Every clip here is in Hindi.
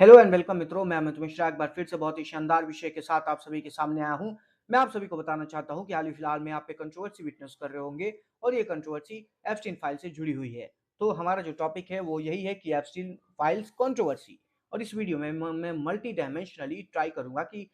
हेलो एंड वेलकम मित्रों, मैं अमित मिश्रा एक बार फिर से बहुत ही शानदार विषय के साथ आप सभी के सामने आया हूं। मैं आप सभी को बताना चाहता हूं कि हाल ही फिलहाल में आप एक कंट्रोवर्सी विटनेस कर रहे होंगे और ये कंट्रोवर्सी एप्स्टीन फाइल से जुड़ी हुई है। तो हमारा जो टॉपिक है वो यही है कि एप्स्टीन फाइल्स कंट्रोवर्सी। और इस वीडियो में मैं मल्टी डायमेंशनली ट्राई करूंगा कि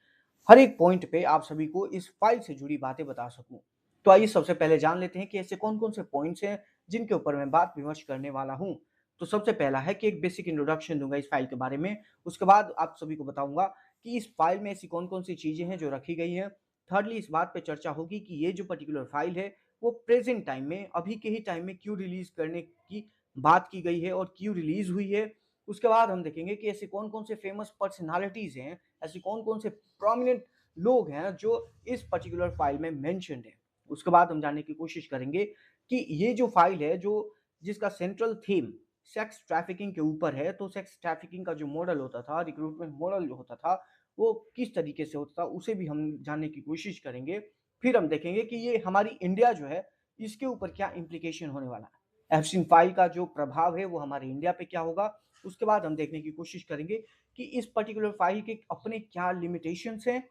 हर एक पॉइंट पे आप सभी को इस फाइल से जुड़ी बातें बता सकूं। तो आइए सबसे पहले जान लेते हैं कि ऐसे कौन कौन से पॉइंट्स हैं जिनके ऊपर मैं बात विमर्श करने वाला हूं। तो सबसे पहला है कि एक बेसिक इंट्रोडक्शन दूंगा इस फाइल के बारे में। उसके बाद आप सभी को बताऊंगा कि इस फाइल में ऐसी कौन कौन सी चीजें हैं जो रखी गई हैं। थर्डली इस बात पे चर्चा होगी कि ये जो पर्टिकुलर फाइल है वो प्रेजेंट टाइम में अभी के ही टाइम में क्यों रिलीज करने की बात की गई है और क्यों रिलीज हुई है। उसके बाद हम देखेंगे कि ऐसे कौन कौन से फेमस पर्सनालिटीज हैं, ऐसे कौन कौन से प्रोमिनेंट लोग हैं जो इस पर्टिकुलर फाइल में मेंशन्ड है। उसके बाद हम जानने की कोशिश करेंगे कि ये जो फाइल है जो जिसका सेंट्रल थीम सेक्स ट्रैफिकिंग के ऊपर है, तो सेक्स ट्रैफिकिंग का जो मॉडल होता था, रिक्रूटमेंट मॉडल जो होता था, वो किस तरीके से होता था उसे भी हम जानने की कोशिश करेंगे। फिर हम देखेंगे कि ये हमारी इंडिया जो है इसके ऊपर क्या इम्प्लीकेशन होने वाला है, एप्स्टीन फाइल का जो प्रभाव है वो हमारे इंडिया पे क्या होगा। उसके बाद हम देखने की कोशिश करेंगे कि इस पर्टिकुलर फाइल के अपने क्या लिमिटेशंस हैं।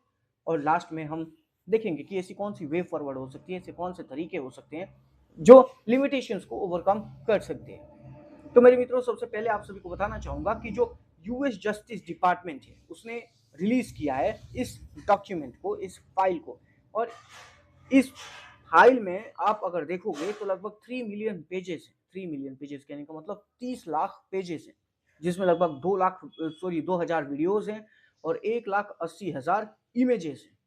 और लास्ट में हम देखेंगे कि ऐसी कौन सी वे फॉरवर्ड हो सकती है, ऐसे कौन से तरीके हो सकते हैं जो लिमिटेशंस को ओवरकम कर सकते हैं। तो मेरे मित्रों, सबसे पहले आप सभी को बताना चाहूंगा कि जो यूएस जस्टिस डिपार्टमेंट है उसने रिलीज किया है इस डॉक्यूमेंट को, इस फाइल को। और इस फाइल में आप अगर देखोगे तो लगभग 3 मिलियन पेजेस है। 3 मिलियन पेजेस कहने का मतलब 30 लाख पेजेस है, जिसमें लगभग 2 हजार वीडियोस हैं और 1,80,000 इमेजेस हैं।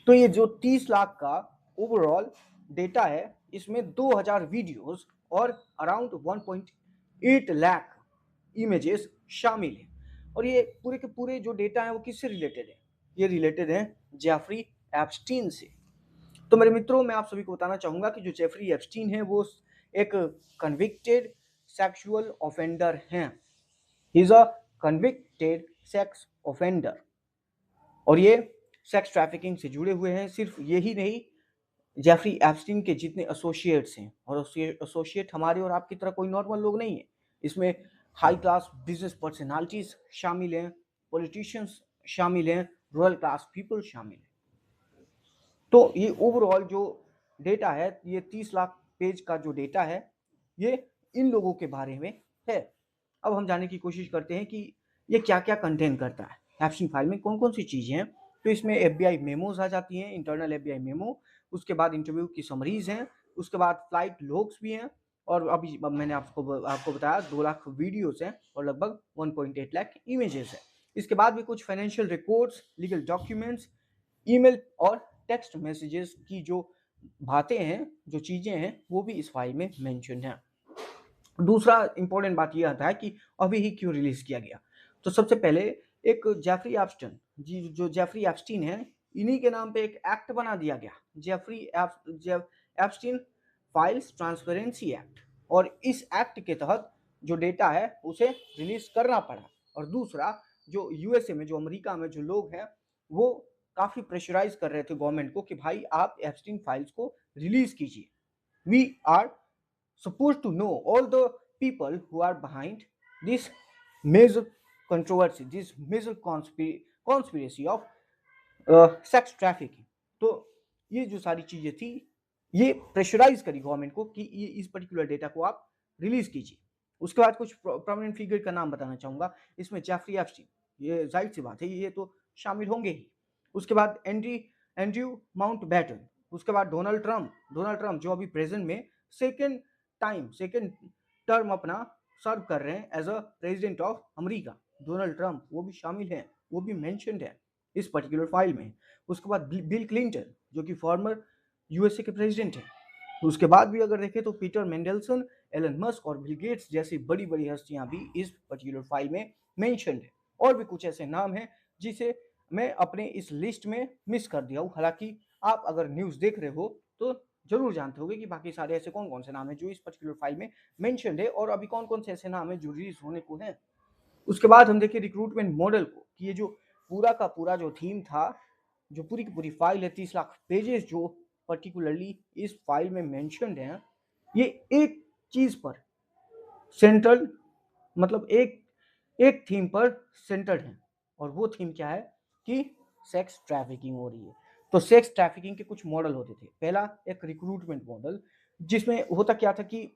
तो ये जो 30 लाख का ओवरऑल डेटा है, इसमें 2000 वीडियोस और अराउंड 1.8 लाख इमेजेस शामिल हैं। और ये पूरे के पूरे जो डेटा है वो किससे रिलेटेड है? ये रिलेटेड है जेफरी एप्स्टीन से। तो मेरे मित्रों, मैं आप सभी को बताना चाहूंगा कि जो जेफरी एप्स्टीन है वो एक कन्विक्टेड सेक्सुअल ऑफेंडर हैं। He is a convicted sex offender और ये सेक्स ट्रैफिकिंग से जुड़े हुए हैं। सिर्फ यही नहीं, जेफरी एप्स्टीन के जितने एसोसिएट्स हैं, और एसोसिएट हमारे और आपकी तरह कोई नॉर्मल लोग नहीं है, इसमें हाई क्लास बिजनेस पर्सनालिटीज शामिल हैं, पॉलिटिशियंस शामिल हैं, रॉयल क्लास पीपल शामिल हैं। तो ये ओवरऑल जो डेटा है, ये 30 लाख पेज का जो डेटा है, ये इन लोगों के बारे में है। अब हम जानने की कोशिश करते हैं कि ये क्या क्या कंटेन करता है, एप्स्टीन फाइल में कौन कौन सी चीज़ें हैं। तो इसमें एफबीआई मेमोज आ जाती हैं, इंटरनल एफबीआई मेमो। उसके बाद इंटरव्यू की समरीज हैं। उसके बाद फ्लाइट लॉग्स भी हैं। और अभी मैंने आपको बताया 2 लाख वीडियोस हैं और लगभग 1.8 लाख इमेजेस हैं। इसके बाद भी कुछ financial records, legal documents, email और टेक्स्ट मैसेजेस की जो बातें हैं, जो चीज़ें हैं, वो भी इस फाइल में मेंशन है। दूसरा इंपॉर्टेंट बात यह आता है कि अभी ही क्यों रिलीज किया गया। तो सबसे पहले एक जेफरी एप्स्टीन जी, जो जेफरी एप्स्टीन है, इन्हीं के नाम पे एक एक्ट बना दिया गया, एप्स्टीन फाइल्स ट्रांसपेरेंसी एक्ट। और इस एक्ट के तहत जो डेटा है उसे रिलीज करना पड़ा। और दूसरा, जो यूएसए में, जो अमेरिका में जो लोग हैं, वो काफी प्रेशराइज कर रहे थे गवर्नमेंट को कि भाई आप एप्स्टीन फाइल्स को रिलीज कीजिए। We are supposed to know all the people who are behind this major controversy, this major conspiracy of sex trafficking. तो ये जो सारी चीजें थी, ये प्रेशराइज करी गवर्नमेंट को कि ये इस पर्टिकुलर डेटा को आप रिलीज कीजिए। उसके बाद कुछ प्रोमिनेंट फिगर का नाम बताना चाहूंगा। इसमें जेफरी एप्स्टीन, ये जाहिर सी बात है ये तो शामिल होंगे ही। उसके बाद एंड्रयू माउंटबैटन। उसके बाद डोनाल्ड ट्रंप जो अभी प्रेजेंट में सेकेंड टर्म अपना सर्व कर रहे हैं as a president of America. Donald Trump वो भी शामिल है, वो भी मेंशन्ड है इस पर्टिकुलर फाइल में। उसके बाद बिल क्लिंटन जो कि फॉर्मर यूएसए के प्रेसिडेंट हैं। उसके बाद भी अगर देखें तो पीटर मेंडलसन, एलन मस्क और बिल गेट्स जैसी बड़ी बड़ी हस्तियां भी इस पर्टिकुलर फाइल में मेंशन्ड है। और भी कुछ ऐसे नाम हैं जिसे मैं अपने इस लिस्ट में मिस कर दिया हूँ। हालांकि आप अगर न्यूज़ देख रहे हो तो जरूर जानते होंगे कि बाकी सारे ऐसे कौन कौन से नाम हैं जो इस पर्टिकुलर फाइल में मेंशन्ड है, और अभी कौन कौन से ऐसे नाम हैं जो रिलीज होने को हैं। उसके बाद हम देखिए रिक्रूटमेंट मॉडल को, कि ये जो पूरा का पूरा जो थीम था, जो पूरी की पूरी फाइल है, 30 लाख पेजेस जो पर्टिकुलरली इस फाइल में मेंशन्ड हैं, ये एक चीज पर सेंट्रल, मतलब एक एक थीम पर सेंटर्ड हैं, और वो थीम क्या है कि सेक्स ट्रैफिकिंग हो रही है। तो सेक्स ट्रैफिकिंग के कुछ मॉडल होते थे। पहला एक रिक्रूटमेंट मॉडल, जिसमें होता क्या था कि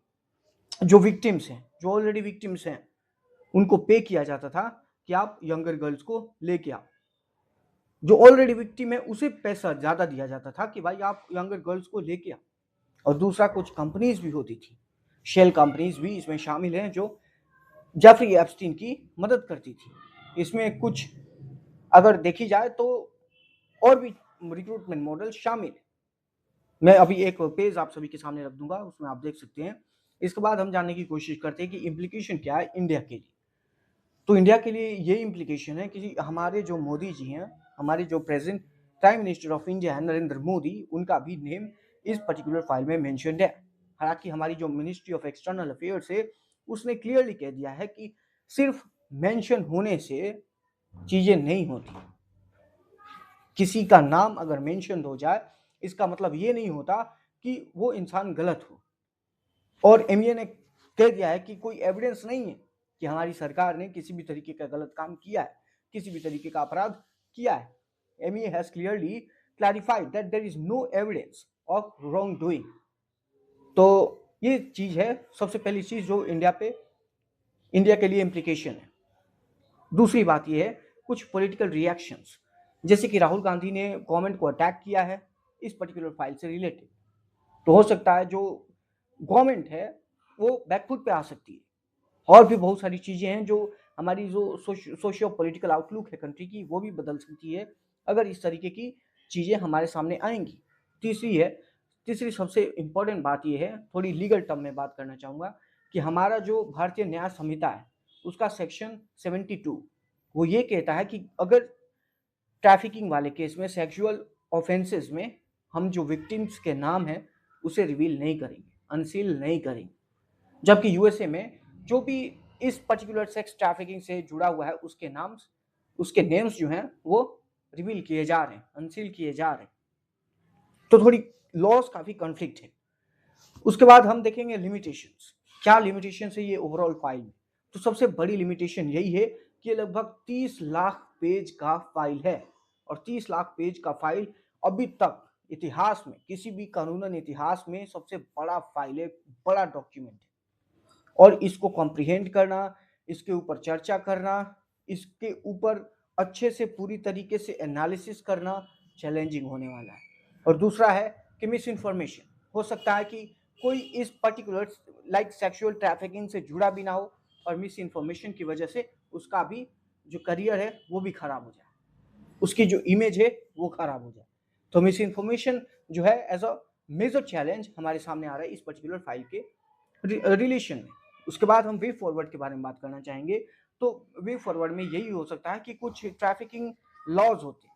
जो विक्टिम्स हैं, जो ऑलरेडी विक्टिम्स हैं, उनको पे किया जाता था कि आप यंगर गर्ल्स को लेके आओ। जो ऑलरेडी विक्टिम है उसे पैसा ज्यादा दिया जाता था कि भाई आप यंगर गर्ल्स को लेके आओ। और दूसरा, कुछ कंपनीज भी होती थी, शेल कंपनीज भी इसमें शामिल हैं, जो जेफरी एप्स्टीन की मदद करती थी। इसमें कुछ अगर देखी जाए तो और भी रिक्रूटमेंट मॉडल शामिल है। मैं अभी एक पेज आप सभी के सामने रख दूंगा, उसमें आप देख सकते हैं। इसके बाद हम जानने की कोशिश करते हैं कि इम्प्लीकेशन क्या है इंडिया के लिए। तो इंडिया के लिए ये इम्प्लीकेशन है कि हमारे जो मोदी जी हैं, हमारे जो present prime minister of India है नरेंद्र मोदी, उनका भी नेम इस पर्टिकुलर फाइल में मेंशन्ड है। हालांकि हमारी जो मिनिस्ट्री ऑफ एक्सटर्नल अफेयर्स है, उसने क्लियरली कह दिया है कि सिर्फ मेंशन होने से चीजें नहीं होती। किसी का नाम अगर मेंशन हो जाए, इसका मतलब ये नहीं होता कि वो इंसान गलत हो। और एमईए ने कह दिया है कि कोई एविडेंस नहीं है कि हमारी सरकार ने किसी भी तरीके का गलत काम किया है, किसी भी तरीके का अपराध किया है। MEA has clearly clarified that there is no evidence of wrongdoing. तो ये चीज है सबसे पहली चीज जो इंडिया के लिए इम्प्लीकेशन है। दूसरी बात यह है कुछ पॉलिटिकल रिएक्शंस, जैसे कि राहुल गांधी ने गवर्नमेंट को अटैक किया है इस पर्टिकुलर फाइल से रिलेटेड। तो हो सकता है जो गवर्नमेंट है वो बैकफुट पे आ सकती है। और भी बहुत सारी चीजें हैं जो हमारी जो सोशियो पॉलिटिकल आउटलुक है कंट्री की, वो भी बदल सकती है अगर इस तरीके की चीजें हमारे सामने आएंगी। तीसरी सबसे इंपॉर्टेंट बात यह है, थोड़ी लीगल टर्म में बात करना चाहूंगा, कि हमारा जो भारतीय न्याय संहिता है उसका सेक्शन 72 वो ये कहता है कि अगर ट्रैफिकिंग वाले केस में, सेक्सुअल ऑफेंसेस में, हम जो विक्टिम्स के नाम है उसे रिवील नहीं करेंगे, अनसील नहीं करेंगे। जबकि यूएसए में जो भी इस पर्टिकुलर सेक्स ट्रैफिकिंग से जुड़ा हुआ है उसके नेम्स जो हैं वो रिवील किए जा रहे हैं, अनसील किए जा रहे हैं। तो थोड़ी लॉस काफी कॉन्फ्लिक्ट है। उसके बाद हम देखेंगे लिमिटेशंस। क्या लिमिटेशन है ये ओवरऑल फाइल में? तो सबसे बड़ी लिमिटेशन यही है कि लगभग 30 लाख पेज का फाइल है, और 30 लाख पेज का फाइल अभी तक इतिहास में, किसी भी कानूनन इतिहास में सबसे बड़ा फाइल है, बड़ा डॉक्यूमेंट है। और इसको कॉम्प्रिहेंड करना, इसके ऊपर चर्चा करना, इसके ऊपर अच्छे से पूरी तरीके से एनालिसिस करना चैलेंजिंग होने वाला है। और दूसरा है कि मिस इन्फॉर्मेशन। हो सकता है कि कोई इस पर्टिकुलर लाइक सेक्सुअल ट्रैफिकिंग से जुड़ा भी ना हो, और मिस इन्फॉर्मेशन की वजह से उसका भी जो करियर है वो भी खराब हो जाए, उसकी जो इमेज है वो खराब हो जाए। तो मिस इन्फॉर्मेशन जो है एज अ मेजर चैलेंज हमारे सामने आ रहा है इस पर्टिकुलर फाइल के रिलेशन में। उसके बाद हम वे फॉरवर्ड के बारे में बात करना चाहेंगे। तो वे फॉरवर्ड में यही हो सकता है कि कुछ ट्रैफिकिंग लॉज होते हैं,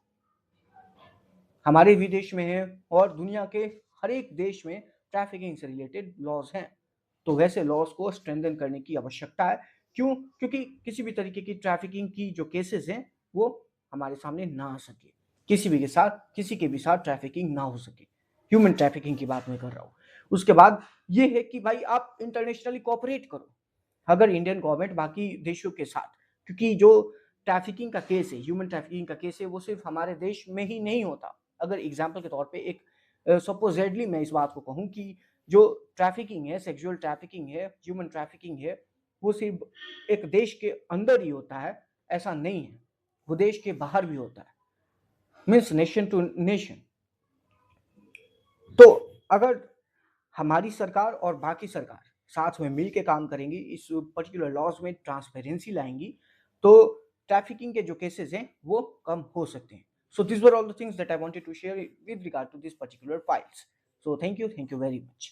हमारे भी देश में है और दुनिया के हर एक देश में ट्रैफिकिंग से रिलेटेड लॉज हैं। तो वैसे लॉज को स्ट्रेंथन करने की आवश्यकता है। क्यों? क्योंकि किसी भी तरीके की ट्रैफिकिंग की जो केसेस हैं वो हमारे सामने ना आ सके, किसी के भी साथ ट्रैफिकिंग ना हो सके। ह्यूमन ट्रैफिकिंग की बात मैं कर रहा हूँ। उसके बाद ये है कि भाई आप इंटरनेशनली कोऑपरेट करो, अगर इंडियन गवर्नमेंट बाकी देशों के साथ, क्योंकि जो ट्रैफिकिंग का केस है, ह्यूमन ट्रैफिकिंग का केस है, वो सिर्फ हमारे देश में ही नहीं होता। अगर एग्जाम्पल के तौर पे एक सपोजेडली मैं इस बात को कहूँ कि जो ट्रैफिकिंग है, सेक्सुअल ट्रैफिकिंग है, ह्यूमन ट्रैफिकिंग है, वो सिर्फ एक देश के अंदर ही होता है, ऐसा नहीं है, वो देश के बाहर भी होता है, मीन्स नेशन टू नेशन। तो अगर हमारी सरकार और बाकी सरकार साथ में मिल के काम करेंगी, इस पर्टिकुलर लॉज में ट्रांसपेरेंसी लाएंगी, तो ट्रैफिकिंग के जो केसेस हैं वो कम हो सकते हैं। So these were all the things that I wanted to share with regard to this particular files. So thank you very much.